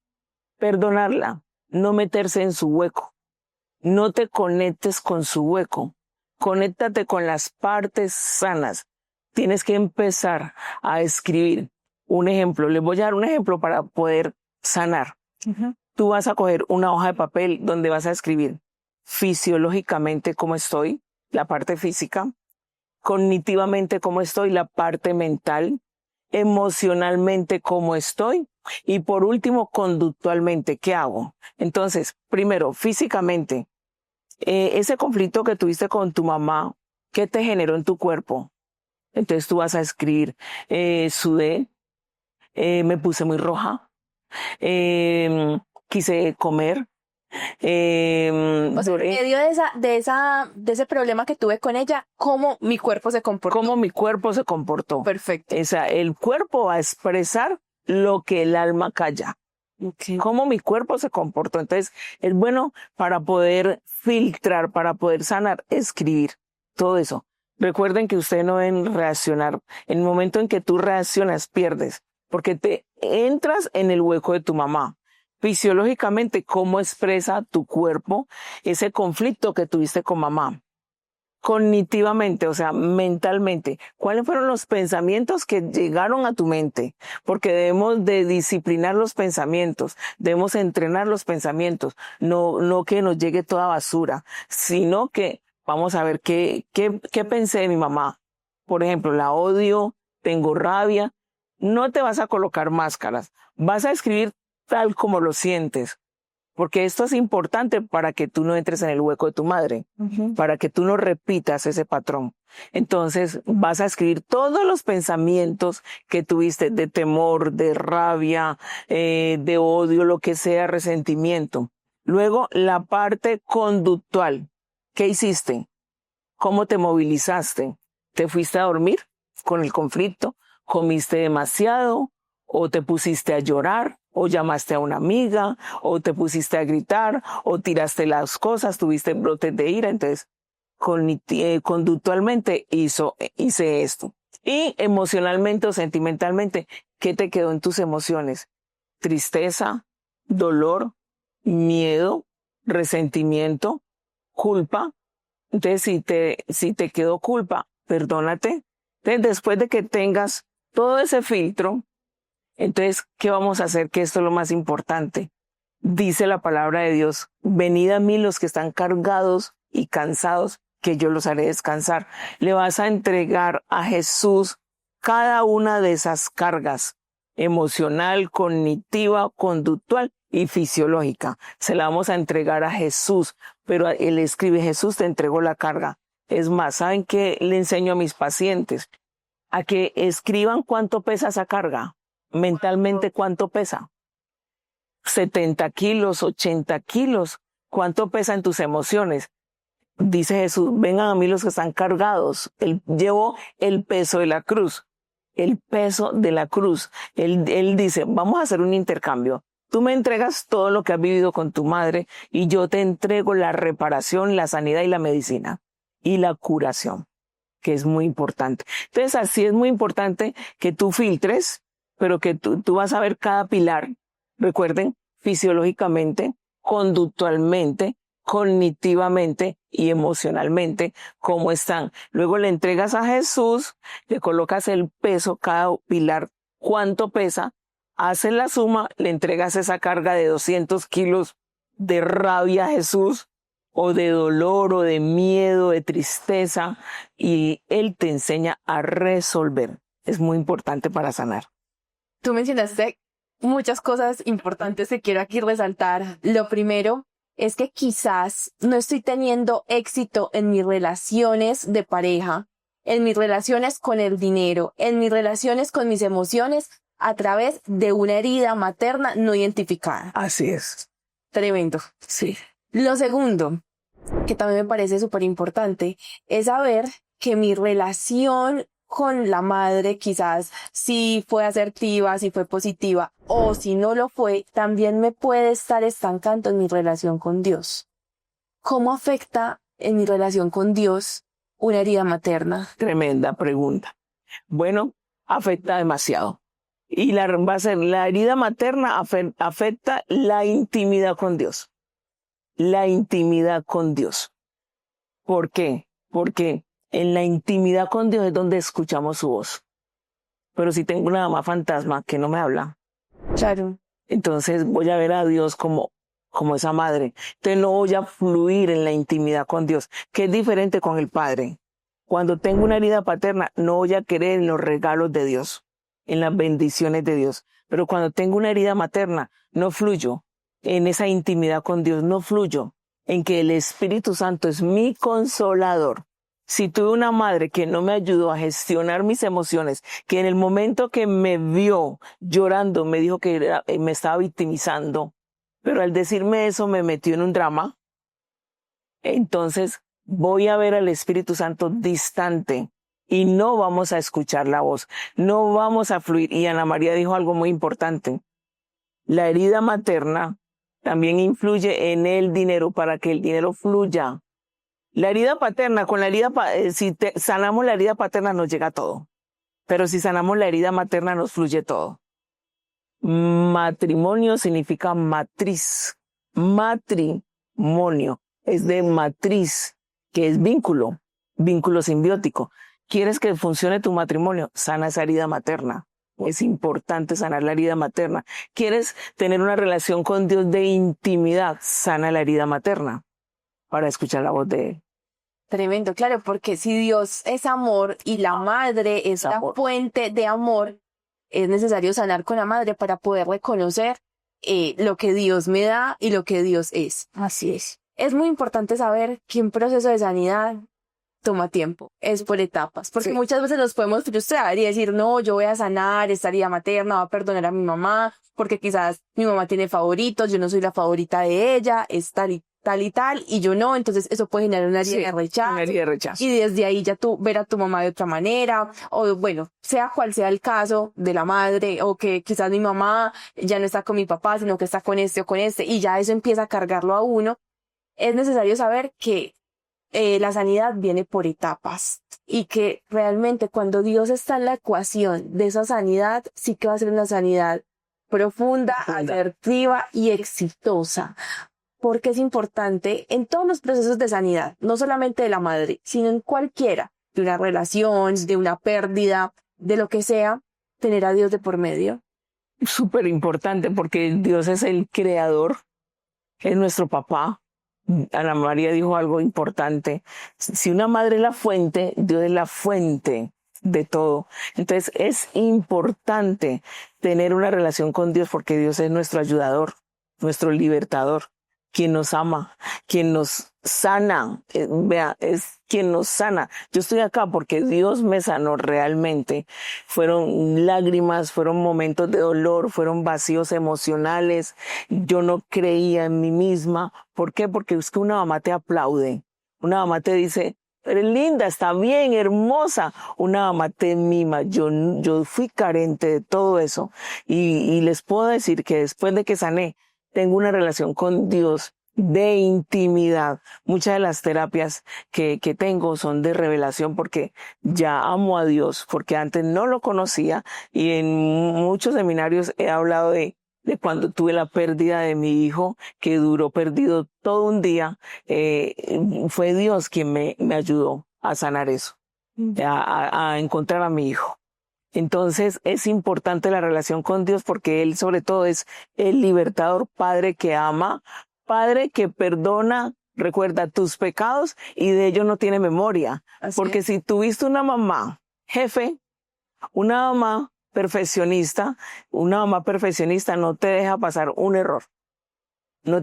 Perdonarla, no meterse en su hueco. No te conectes con su hueco. Conéctate con las partes sanas. Tienes que empezar a escribir. Un ejemplo, les voy a dar un ejemplo para poder sanar. Uh-huh. Tú vas a coger una hoja de papel donde vas a escribir fisiológicamente cómo estoy, la parte física, cognitivamente cómo estoy, la parte mental, emocionalmente cómo estoy y por último conductualmente, ¿qué hago? Entonces, primero, físicamente, ese conflicto que tuviste con tu mamá, ¿qué te generó en tu cuerpo? Entonces tú vas a escribir, sudé, me puse muy roja, quise comer. O sea, en medio de ese problema que tuve con ella, ¿cómo mi cuerpo se comportó? ¿Cómo mi cuerpo se comportó? Perfecto. El cuerpo va a expresar lo que el alma calla. Okay. Cómo mi cuerpo se comportó. Entonces, es bueno para poder filtrar, para poder sanar, escribir todo eso. Recuerden que ustedes no deben reaccionar. En el momento en que tú reaccionas, pierdes, porque te entras en el hueco de tu mamá. Fisiológicamente, ¿cómo expresa tu cuerpo ese conflicto que tuviste con mamá? Cognitivamente, o sea, mentalmente, ¿cuáles fueron los pensamientos que llegaron a tu mente? Porque debemos de disciplinar los pensamientos, debemos entrenar los pensamientos, no que nos llegue toda basura, sino que vamos a ver qué pensé de mi mamá. Por ejemplo, la odio, tengo rabia. No te vas a colocar máscaras, vas a escribir tal como lo sientes. Porque esto es importante para que tú no entres en el hueco de tu madre, Uh-huh. para que tú no repitas ese patrón. Entonces vas a escribir todos los pensamientos que tuviste de temor, de rabia, de odio, lo que sea, resentimiento. Luego la parte conductual. ¿Qué hiciste? ¿Cómo te movilizaste? ¿Te fuiste a dormir con el conflicto? ¿Comiste demasiado? ¿O te pusiste a llorar? ¿O llamaste a una amiga? ¿O te pusiste a gritar? ¿O tiraste las cosas? ¿Tuviste brotes de ira? Entonces, conductualmente hice esto. Y emocionalmente o sentimentalmente, ¿qué te quedó en tus emociones? Tristeza, dolor, miedo, resentimiento, culpa. Entonces, si te quedó culpa, perdónate. Entonces, después de que tengas todo ese filtro, entonces, ¿qué vamos a hacer? Que esto es lo más importante. Dice la palabra de Dios, venid a mí los que están cargados y cansados, que yo los haré descansar. Le vas a entregar a Jesús cada una de esas cargas, emocional, cognitiva, conductual y fisiológica. Se la vamos a entregar a Jesús, pero Él escribe, Jesús te entregó la carga. Es más, ¿saben qué le enseño a mis pacientes? A que escriban cuánto pesa esa carga. Mentalmente, ¿cuánto pesa? 70 kilos, 80 kilos. ¿Cuánto pesan tus emociones? Dice Jesús, vengan a mí los que están cargados. Él llevó el peso de la cruz. El peso de la cruz. Él dice, vamos a hacer un intercambio. Tú me entregas todo lo que has vivido con tu madre y yo te entrego la reparación, la sanidad y la medicina. Y la curación, que es muy importante. Entonces, así es muy importante que tú filtres, pero que tú vas a ver cada pilar, recuerden, fisiológicamente, conductualmente, cognitivamente y emocionalmente, cómo están. Luego le entregas a Jesús, le colocas el peso, cada pilar, cuánto pesa, haces la suma, le entregas esa carga de 200 kilos de rabia a Jesús, o de dolor, o de miedo, de tristeza, y Él te enseña a resolver. Es muy importante para sanar. Tú mencionaste muchas cosas importantes que quiero aquí resaltar. Lo primero es que quizás no estoy teniendo éxito en mis relaciones de pareja, en mis relaciones con el dinero, en mis relaciones con mis emociones, a través de una herida materna no identificada. Así es. Tremendo. Sí. Lo segundo, que también me parece súper importante, es saber que mi relación con la madre quizás si fue asertiva, si fue positiva o si no lo fue, también me puede estar estancando en mi relación con Dios. ¿Cómo afecta en mi relación con Dios una herida materna? Tremenda pregunta. Bueno, afecta demasiado. Y la herida materna afecta la intimidad con Dios. La intimidad con Dios. ¿Por qué? Porque en la intimidad con Dios es donde escuchamos su voz. Pero si tengo una mamá fantasma que no me habla, Claro. entonces voy a ver a Dios como esa madre. Entonces no voy a fluir en la intimidad con Dios, que es diferente con el Padre. Cuando tengo una herida paterna, no voy a querer en los regalos de Dios, en las bendiciones de Dios. Pero cuando tengo una herida materna, no fluyo en esa intimidad con Dios, no fluyo en que el Espíritu Santo es mi consolador. Si tuve una madre que no me ayudó a gestionar mis emociones, que en el momento que me vio llorando me dijo que me estaba victimizando, pero al decirme eso me metió en un drama, entonces voy a ver al Espíritu Santo distante y no vamos a escuchar la voz, no vamos a fluir. Y Ana María dijo algo muy importante. La herida materna también influye en el dinero para que el dinero fluya. La herida paterna, si sanamos la herida paterna nos llega todo. Pero si sanamos la herida materna nos fluye todo. Matrimonio significa matriz. Matrimonio es de matriz, que es vínculo simbiótico. ¿Quieres que funcione tu matrimonio? Sana esa herida materna. Es importante sanar la herida materna. ¿Quieres tener una relación con Dios de intimidad? Sana la herida materna para escuchar la voz de Él. Tremendo, claro, porque si Dios es amor y la madre es la fuente de amor, es necesario sanar con la madre para poder reconocer lo que Dios me da y lo que Dios es. Así es. Es muy importante saber que un proceso de sanidad toma tiempo, es por etapas, porque Sí. muchas veces nos podemos frustrar y decir, no, yo voy a sanar esta herida materna, voy a perdonar a mi mamá, porque quizás mi mamá tiene favoritos, yo no soy la favorita de ella, es tal y tal y tal, y yo no, entonces eso puede generar una herida Sí, de rechazo. una herida de rechazo. Y desde ahí ya tú ver a tu mamá de otra manera, o bueno, sea cual sea el caso de la madre, o que quizás mi mamá ya no está con mi papá, sino que está con este o con este, y ya eso empieza a cargarlo a uno. Es necesario saber que la sanidad viene por etapas y que realmente cuando Dios está en la ecuación de esa sanidad, sí que va a ser una sanidad profunda, asertiva y exitosa. Porque es importante en todos los procesos de sanidad, no solamente de la madre, sino en cualquiera, de una relación, de una pérdida, de lo que sea, tener a Dios de por medio. Súper importante porque Dios es el creador, es nuestro papá. Ana María dijo algo importante. Si una madre es la fuente, Dios es la fuente de todo. Entonces es importante tener una relación con Dios porque Dios es nuestro ayudador, nuestro libertador, quien nos ama, quien nos sana. Vea, es quien nos sana. Yo estoy acá porque Dios me sanó realmente. Fueron lágrimas, fueron momentos de dolor, fueron vacíos emocionales. Yo no creía en mí misma. ¿Por qué? Porque es que una mamá te aplaude. Una mamá te dice, eres linda, está bien, hermosa. Una mamá te mima. Yo fui carente de todo eso. Y les puedo decir que después de que sané, tengo una relación con Dios de intimidad. Muchas de las terapias que tengo son de revelación porque ya amo a Dios, porque antes no lo conocía y en muchos seminarios he hablado de cuando tuve la pérdida de mi hijo, que duró perdido todo un día. Fue Dios quien me ayudó a sanar eso, a encontrar a mi hijo. Entonces es importante la relación con Dios porque Él sobre todo es el libertador, Padre que ama, Padre que perdona, recuerda tus pecados y de ellos no tiene memoria. Porque si tuviste una mamá jefe, una mamá perfeccionista no te deja pasar un error, no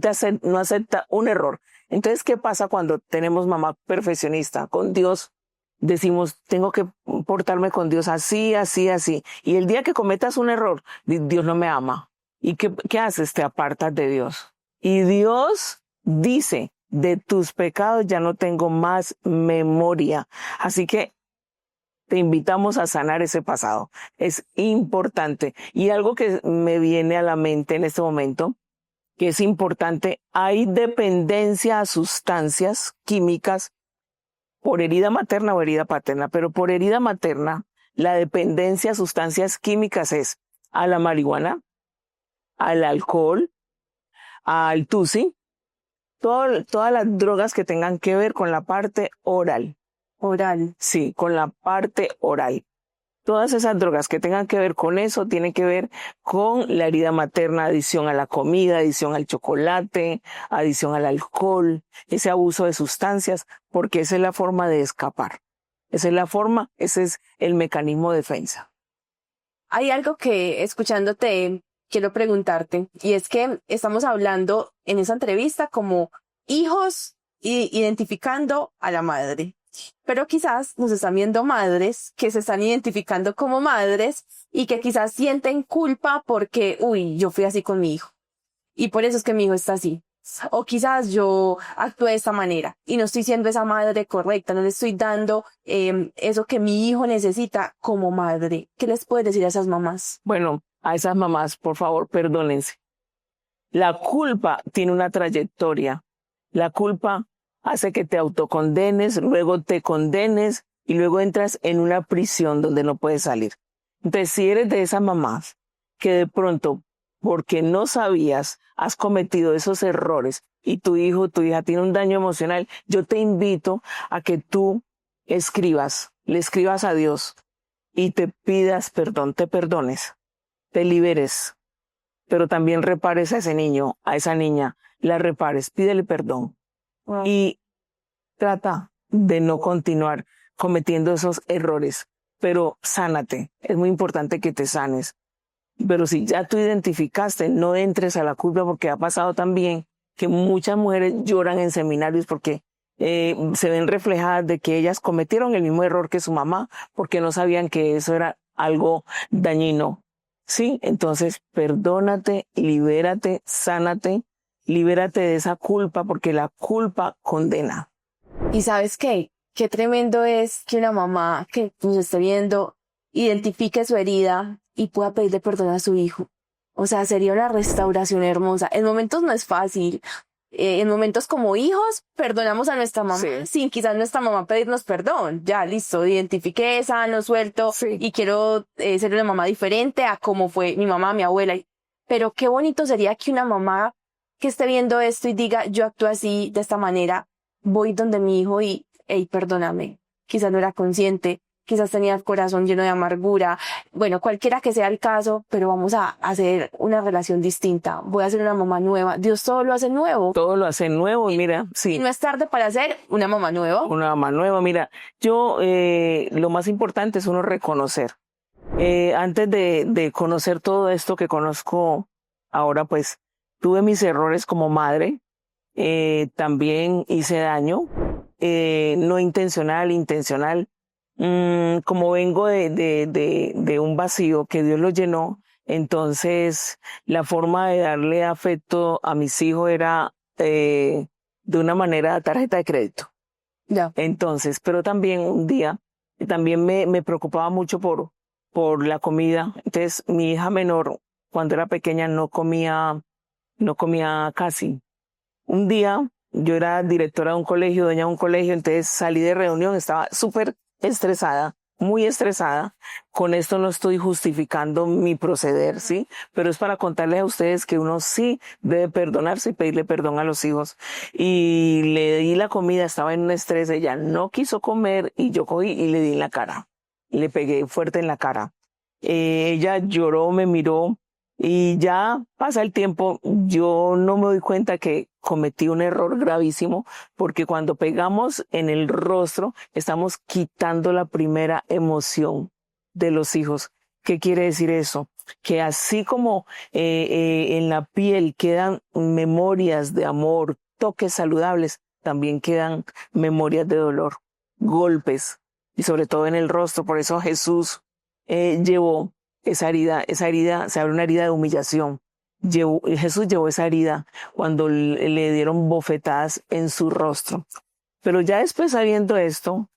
acepta un error. Entonces, ¿qué pasa cuando tenemos mamá perfeccionista? Con Dios decimos, tengo que portarme con Dios así, así, así. Y el día que cometas un error, Dios no me ama. ¿Y qué haces? Te apartas de Dios. Y Dios dice, de tus pecados ya no tengo más memoria. Así que te invitamos a sanar ese pasado. Es importante. Y algo que me viene a la mente en este momento, que es importante, hay dependencia a sustancias químicas por herida materna o herida paterna, pero por herida materna, la dependencia a sustancias químicas es a la marihuana, al alcohol, al tusi, todas las drogas que tengan que ver con la parte oral. Oral. Sí, con la parte oral. Todas esas drogas que tengan que ver con eso tienen que ver con la herida materna, adición a la comida, adición al chocolate, adición al alcohol, ese abuso de sustancias, porque esa es la forma de escapar. Esa es la forma, ese es el mecanismo de defensa. Hay algo que, escuchándote, quiero preguntarte, y es que estamos hablando en esa entrevista como hijos identificando a la madre. Pero quizás nos están viendo madres que se están identificando como madres y que quizás sienten culpa porque, yo fui así con mi hijo y por eso es que mi hijo está así. O quizás yo actué de esta manera y no estoy siendo esa madre correcta, no le estoy dando eso que mi hijo necesita como madre. ¿Qué les puedes decir a esas mamás? Bueno, a esas mamás, por favor, perdónense. La culpa tiene una trayectoria. La culpa hace que te autocondenes, luego te condenes y luego entras en una prisión donde no puedes salir. Entonces, si eres de esas mamás que de pronto, porque no sabías, has cometido esos errores y tu hijo, tu hija tiene un daño emocional, yo te invito a que tú le escribas a Dios y te pidas perdón, te perdones, te liberes, pero también repares a ese niño, a esa niña, la repares, pídele perdón. Wow. Y trata de no continuar cometiendo esos errores, pero sánate. Es muy importante que te sanes. Pero si ya tú identificaste, no entres a la culpa porque ha pasado también que muchas mujeres lloran en seminarios porque se ven reflejadas de que ellas cometieron el mismo error que su mamá porque no sabían que eso era algo dañino. Sí, entonces perdónate, libérate, sánate, libérate de esa culpa porque la culpa condena. ¿Y sabes qué? Qué tremendo es que una mamá que nos esté viendo identifique su herida y pueda pedirle perdón a su hijo. O sea, sería una restauración hermosa. En momentos no es fácil. En momentos como hijos, perdonamos a nuestra mamá sin quizás nuestra mamá pedirnos perdón. Ya, listo, identifiqué, sano, suelto y quiero ser una mamá diferente a como fue mi mamá, mi abuela. Pero qué bonito sería que una mamá que esté viendo esto y diga, yo actúo así, de esta manera, voy donde mi hijo y, hey, perdóname. Quizás no era consciente, quizás tenía el corazón lleno de amargura. Bueno, cualquiera que sea el caso, pero vamos a hacer una relación distinta. Voy a ser una mamá nueva. Dios todo lo hace nuevo. Todo lo hace nuevo, mira, sí. Y no es tarde para ser una mamá nueva. Una mamá nueva, mira. Yo, lo más importante es uno reconocer. Antes de conocer todo esto que conozco ahora, pues, tuve mis errores como madre. También hice daño, no intencional, intencional. Como vengo de un vacío que Dios lo llenó, entonces la forma de darle afecto a mis hijos era de una manera tarjeta de crédito. Ya. Entonces, pero también un día, también me preocupaba mucho por la comida. Entonces, mi hija menor, cuando era pequeña, no comía casi. Un día, yo era directora de un colegio, dueña de un colegio, entonces salí de reunión, estaba súper estresada, muy estresada. Con esto no estoy justificando mi proceder, ¿sí? Pero es para contarles a ustedes que uno sí debe perdonarse y pedirle perdón a los hijos. Y le di la comida, estaba en un estrés, ella no quiso comer y yo cogí y le di en la cara. Le pegué fuerte en la cara. Ella lloró, me miró y ya pasa el tiempo, yo no me doy cuenta que cometí un error gravísimo porque cuando pegamos en el rostro estamos quitando la primera emoción de los hijos. ¿Qué quiere decir eso? Que así como en la piel quedan memorias de amor, toques saludables, también quedan memorias de dolor, golpes y sobre todo en el rostro. Por eso Jesús llevó esa herida, se abre una herida de humillación. Jesús llevó esa herida cuando le dieron bofetadas en su rostro. Pero ya después sabiendo esto,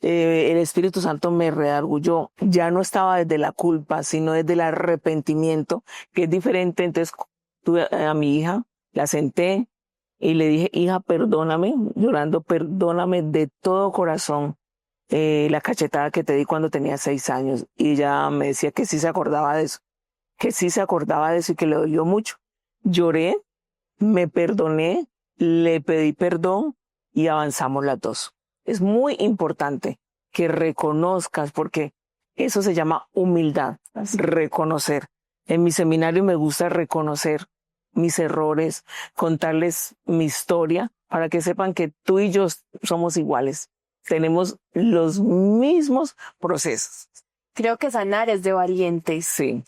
el Espíritu Santo me redarguyó. Ya no estaba desde la culpa, sino desde el arrepentimiento, que es diferente. Entonces tuve a mi hija, la senté y le dije, hija, perdóname, llorando, perdóname de todo corazón. La cachetada que te di cuando tenía 6 años. Y ella me decía que sí se acordaba de eso, y que le dolió mucho. Lloré, me perdoné, le pedí perdón y avanzamos las dos. Es muy importante que reconozcas, porque eso se llama humildad, reconocer. En mi seminario me gusta reconocer mis errores, contarles mi historia para que sepan que tú y yo somos iguales. Tenemos los mismos procesos. Creo que sanar es de valientes. Sí.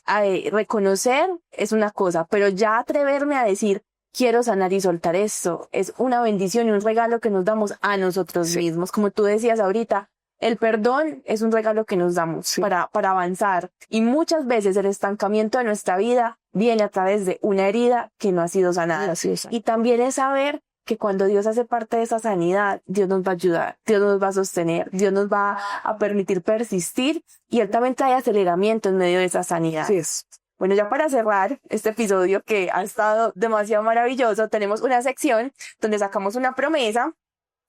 Reconocer es una cosa, pero ya atreverme a decir, quiero sanar y soltar esto, es una bendición y un regalo que nos damos a nosotros mismos. Como tú decías ahorita, el perdón es un regalo que nos damos para avanzar. Y muchas veces el estancamiento de nuestra vida viene a través de una herida que no ha sido sanada. Y también es saber que cuando Dios hace parte de esa sanidad, Dios nos va a ayudar, Dios nos va a sostener, Dios nos va a permitir persistir y Él también trae aceleramiento en medio de esa sanidad. Sí es. Bueno, ya para cerrar este episodio que ha estado demasiado maravilloso, tenemos una sección donde sacamos una promesa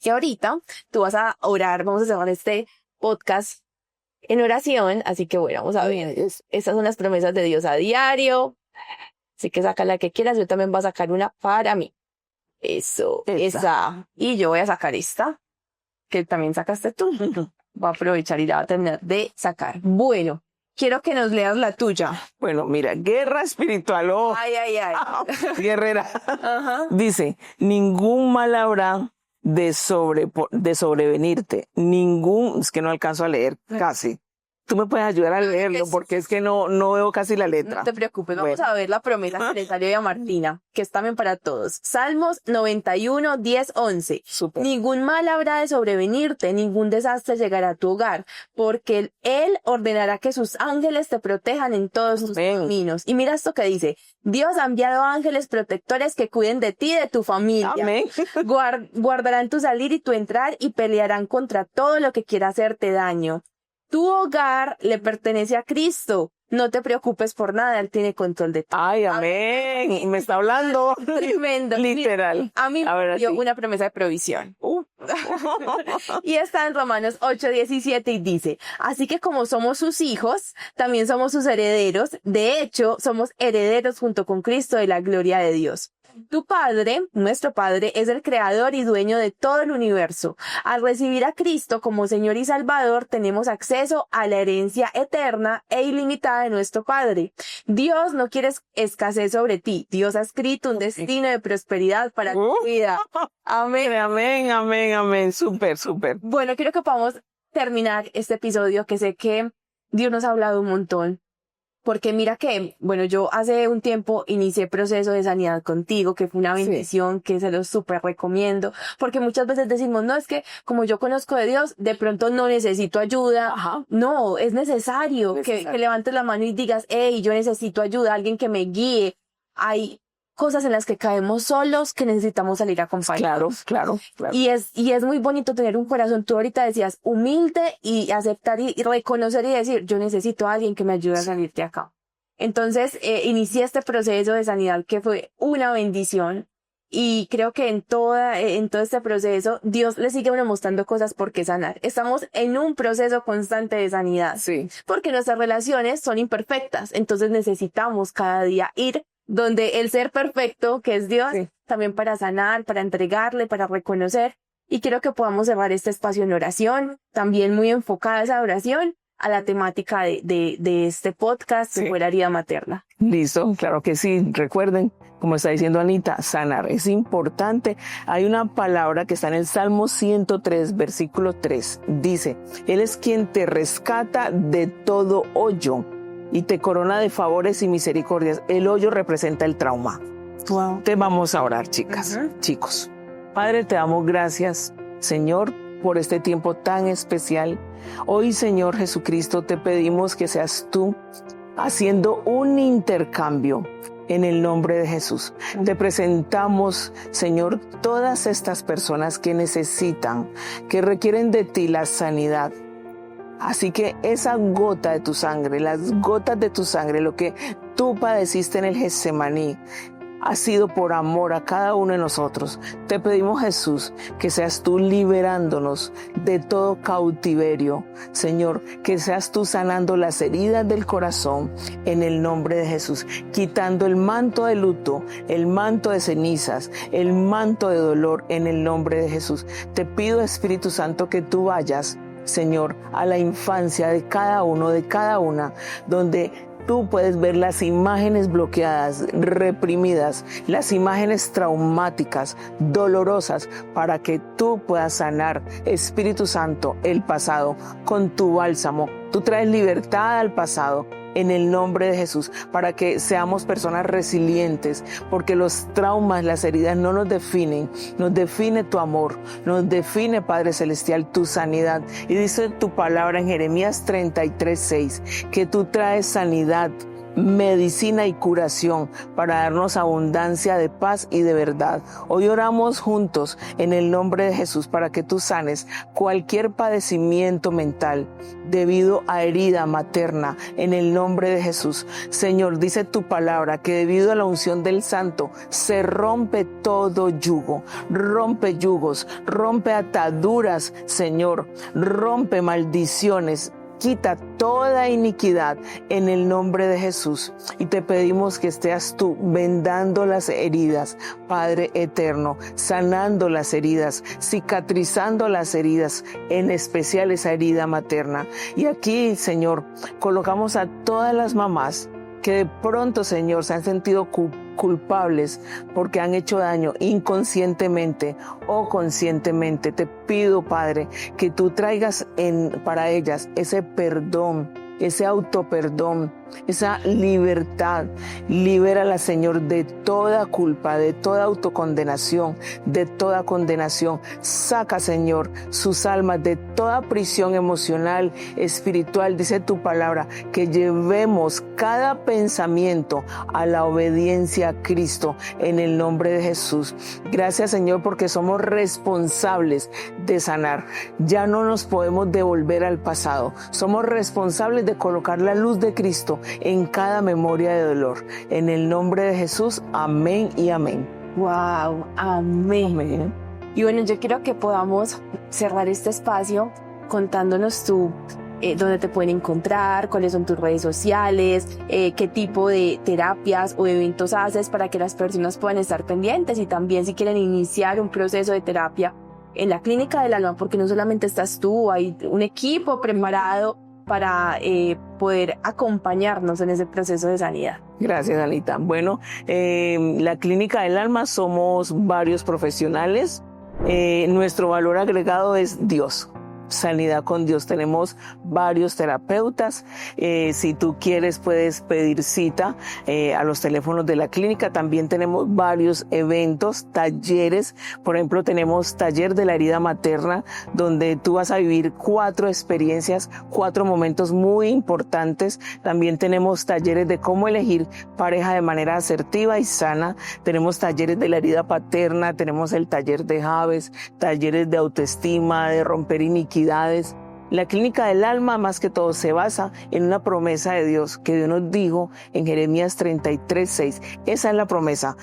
y ahorita tú vas a orar, vamos a cerrar este podcast en oración, así que bueno, vamos a ver, estas son las promesas de Dios a diario, así que saca la que quieras, yo también voy a sacar una para mí. Eso, esa. Y yo voy a sacar esta, que también sacaste tú. Voy a aprovechar y la voy a terminar de sacar. Bueno, quiero que nos leas la tuya. Bueno, mira, guerra espiritual. Oh. Ay. Guerrera. Ajá. Dice, ningún mal habrá de sobrevenirte. Es que no alcanzo a leer casi. Tú me puedes ayudar a leerlo porque es que no veo casi la letra. No te preocupes, vamos a ver la promesa que le salió a Martina, que es también para todos. Salmos 91, 10, 11. Súper. Ningún mal habrá de sobrevenirte, ningún desastre llegará a tu hogar, porque Él ordenará que sus ángeles te protejan en todos tus caminos. Y mira esto que dice, Dios ha enviado ángeles protectores que cuiden de ti y de tu familia. Amén. Guardarán tu salir y tu entrar y pelearán contra todo lo que quiera hacerte daño. Tu hogar le pertenece a Cristo. No te preocupes por nada, Él tiene control de todo. Ay, amén. Y me está hablando. Tremendo. Literal. A mí me dio una promesa de provisión. Y está en Romanos 8, 17 y dice, así que como somos sus hijos, también somos sus herederos. De hecho, somos herederos junto con Cristo de la gloria de Dios. Tu Padre, nuestro Padre, es el creador y dueño de todo el universo. Al recibir a Cristo como Señor y Salvador, tenemos acceso a la herencia eterna e ilimitada de nuestro Padre. Dios no quiere escasez sobre ti. Dios ha escrito un destino de prosperidad para tu vida. Amén. Amén, amén, amén. Súper, súper. Bueno, quiero que podamos terminar este episodio, que sé que Dios nos ha hablado un montón. Porque mira que, bueno, yo hace un tiempo inicié proceso de sanidad contigo, que fue una bendición, que se los súper recomiendo, porque muchas veces decimos, no, es que como yo conozco de Dios, de pronto no necesito ayuda. Ajá. No, es necesario que levantes la mano y digas, hey, yo necesito ayuda, alguien que me guíe. Hay cosas en las que caemos solos que necesitamos salir acompañados. Claro. Y es muy bonito tener un corazón, tú ahorita decías, humilde y aceptar y reconocer y decir, yo necesito a alguien que me ayude a salir de acá. Entonces, inicié este proceso de sanidad que fue una bendición y creo que en todo este proceso, Dios le sigue a uno mostrando cosas por qué sanar. Estamos en un proceso constante de sanidad. Sí. Porque nuestras relaciones son imperfectas, entonces necesitamos cada día ir donde el ser perfecto, que es Dios, también para sanar, para entregarle, para reconocer. Y quiero que podamos cerrar este espacio en oración, también muy enfocada esa oración a la temática de este podcast, que fue la herida materna. Listo, claro que sí. Recuerden, como está diciendo Anita, sanar es importante. Hay una palabra que está en el Salmo 103, versículo 3. Dice, Él es quien te rescata de todo hoyo y te corona de favores y misericordias. El hoyo representa el trauma. Wow. Te vamos a orar, chicas, chicos. Padre, te damos gracias, Señor, por este tiempo tan especial. Hoy, Señor Jesucristo, te pedimos que seas tú haciendo un intercambio en el nombre de Jesús. Te presentamos, Señor, todas estas personas que necesitan, que requieren de ti la sanidad. Así que esa gota de tu sangre, las gotas de tu sangre, lo que tú padeciste en el Getsemaní, ha sido por amor a cada uno de nosotros. Te pedimos, Jesús, que seas tú liberándonos de todo cautiverio. Señor, que seas tú sanando las heridas del corazón en el nombre de Jesús, quitando el manto de luto, el manto de cenizas, el manto de dolor en el nombre de Jesús. Te pido, Espíritu Santo, que tú vayas, Señor, a la infancia de cada uno, de cada una, donde tú puedes ver las imágenes bloqueadas, reprimidas, las imágenes traumáticas, dolorosas, para que tú puedas sanar, Espíritu Santo, el pasado con tu bálsamo. Tú traes libertad al pasado en el nombre de Jesús, para que seamos personas resilientes, porque los traumas, las heridas no nos definen, nos define tu amor, nos define, Padre Celestial, tu sanidad. Y dice tu palabra en Jeremías 33:6, que tú traes sanidad, medicina y curación para darnos abundancia de paz y de verdad. Hoy oramos juntos en el nombre de Jesús para que tú sanes cualquier padecimiento mental debido a herida materna en el nombre de Jesús. Señor, dice tu palabra que debido a la unción del Santo se rompe todo yugo, rompe yugos, rompe ataduras, Señor, rompe maldiciones. Quita toda iniquidad en el nombre de Jesús. Y te pedimos que estés tú vendando las heridas, Padre eterno, sanando las heridas, cicatrizando las heridas, en especial esa herida materna. Y aquí, Señor, colocamos a todas las mamás que de pronto, Señor, se han sentido culpables culpables porque han hecho daño inconscientemente o conscientemente. Te pido, Padre, que tú traigas para ellas ese perdón, ese autoperdón, esa libertad. Libérala, Señor, de toda culpa, de toda autocondenación, de toda condenación. Saca, Señor, sus almas de toda prisión emocional, espiritual. Dice tu palabra que llevemos cada pensamiento a la obediencia a Cristo en el nombre de Jesús. Gracias, Señor, porque somos responsables de sanar. Ya no nos podemos devolver al pasado. Somos responsables de colocar la luz de Cristo en cada memoria de dolor. En el nombre de Jesús, amén y amén. Wow, amén. Amén. Y bueno, yo quiero que podamos cerrar este espacio contándonos tú dónde te pueden encontrar, cuáles son tus redes sociales, qué tipo de terapias o eventos haces para que las personas puedan estar pendientes, y también si quieren iniciar un proceso de terapia en la Clínica del Alma, porque no solamente estás tú, hay un equipo preparado para poder acompañarnos en ese proceso de sanidad. Gracias, Anita. Bueno, la Clínica del Alma somos varios profesionales. Nuestro valor agregado es Dios. Sanidad con Dios. Tenemos varios terapeutas. Si tú quieres, puedes pedir cita a los teléfonos de la clínica. También tenemos varios eventos, talleres. Por ejemplo, tenemos taller de la herida materna, donde tú vas a vivir 4 experiencias, 4 momentos muy importantes. También tenemos talleres de cómo elegir pareja de manera asertiva y sana. Tenemos talleres de la herida paterna. Tenemos el taller de Javes, talleres de autoestima, de romper iniquidades. La Clínica del Alma, más que todo, se basa en una promesa de Dios que Dios nos dijo en Jeremías 33:6. Esa es la promesa: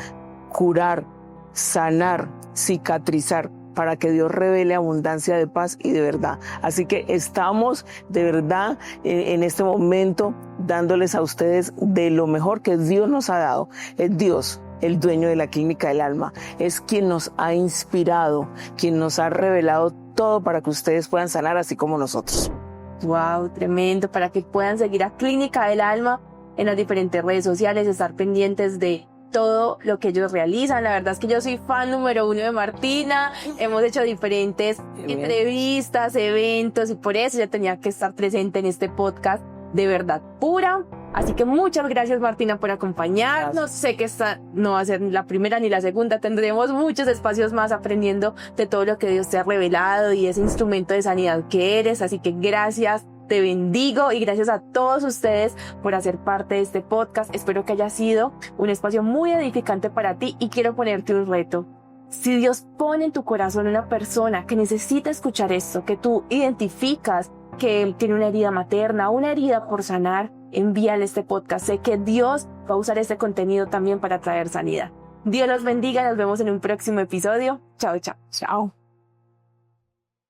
curar, sanar, cicatrizar, para que Dios revele abundancia de paz y de verdad. Así que estamos de verdad en este momento dándoles a ustedes de lo mejor que Dios nos ha dado. Es Dios el dueño de la Clínica del Alma. Es quien nos ha inspirado, quien nos ha revelado todo para que ustedes puedan sanar así como nosotros. Wow, tremendo, para que puedan seguir a Clínica del Alma en las diferentes redes sociales, estar pendientes de todo lo que ellos realizan. La verdad es que yo soy fan número 1 de Martina. Hemos hecho diferentes entrevistas, eventos, y por eso ya tenía que estar presente en este podcast de verdad pura. Así que muchas gracias, Martina, por acompañarnos. Gracias. Sé que esta no va a ser la primera ni la segunda. Tendremos muchos espacios más aprendiendo de todo lo que Dios te ha revelado y ese instrumento de sanidad que eres. Así que gracias, te bendigo, y gracias a todos ustedes por hacer parte de este podcast. Espero que haya sido un espacio muy edificante para ti, y quiero ponerte un reto. Si Dios pone en tu corazón una persona que necesita escuchar esto, que tú identificas que tiene una herida materna, una herida por sanar, envíale este podcast. Sé que Dios va a usar este contenido también para traer sanidad. Dios los bendiga, nos vemos en un próximo episodio. Chao, chao. Chao.